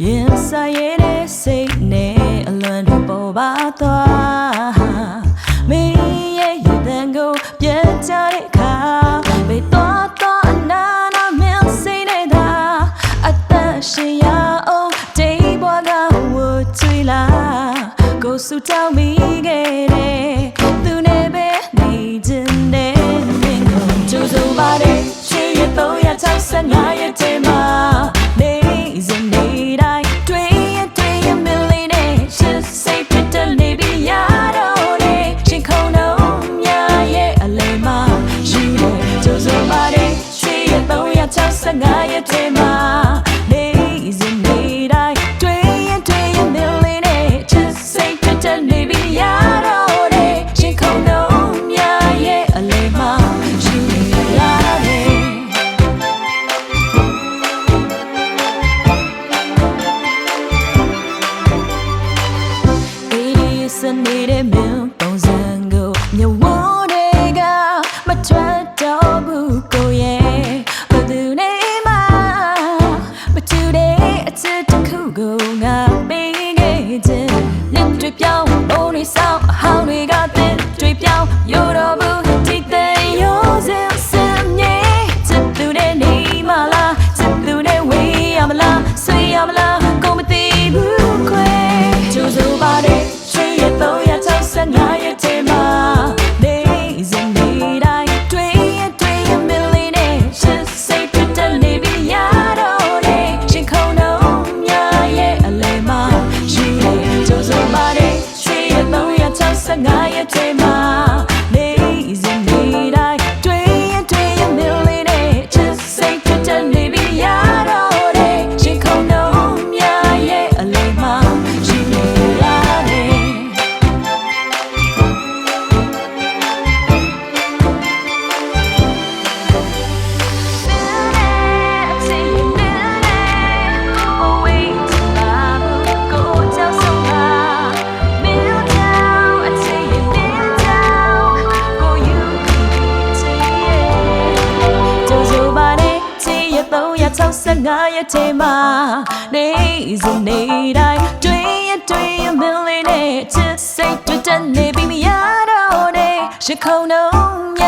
ရင်ဆိုင်ရတဲ့စိတ်နဲ့အလွန်တွေပေါ်ပါသွားမင်းရဲ့ရည်တန်ကိုပြန်ချတဲ့အခါဘေးတော့အနာနာမင်းစိတ်နဲ့သာအသက်ရှင်ရအောင်ဒီဘဝကဝှချွေလာကိုစုတောင်းမိခဲ့တဲ့သူနဲ့ပဲနေခြင်းနဲ့မင်းကိုကြိုးစုံပါတယ်ရှိရ365ရက်တည်းမှာငါရဲ့ထဲမှာနေစဉ်နေတိုင်းတွေ့ရင်မြင်လေးနဲ့ချစ်စိတ်ဖြစ်တဲ့နေပြီးရတော့တဲ့ရှင်ခုံတော့များရဲ့အလဲမှာရှိနေရတယ်အေးစနေတဲ့မြင်ပုံစံကိုမြဝန်းတွေကမထွက်တော့ဘူးကိုရဲ့ငါပေးခဲ့ခြင်းနှစ်တွေပြောင်းဘုံတွေဆောက်အဟောင်းတွေကတဲ့တွေပြောင်းရိုးတော့ဘူးဒီတဲ့ရိုးစင်စင်မြေချစ်သူနဲ့နေမလားချစ်သူနဲ့ဝေးရမလားဆွေးရမလားကိုမသိဘူးခွဲကြိုးစိုးပါတယ်ချစ်ရ365ရက်တည်းမှာနေစဉ်နေတိုင်းတွေ့ရင်မင်းလေးနဲ့ချစ်စိတ်ဖြစ်တဲ့နေပြီးရတော့တဲ့ရှင်ခုံတော့ငါရဲ့ထဲမှာနေစဉ်နေတိုင်းတွေ့ရင်မြင်လေးနဲ့ချစ်စိတ်ဖြစ်တဲ့နေပြီးရတော့တဲ့ရှင်ခုံတော့များရဲ့အလေးမှာရှိနေရတယ်365ရက်ထဲမှာနေစဉ်နေတိုင်းတွေ့ရင်မင်းလေးနဲ့ချစ်စိတ်တွေ့တဲ့နေပြီးမရတော့တဲ့ရှင်ခုံတော့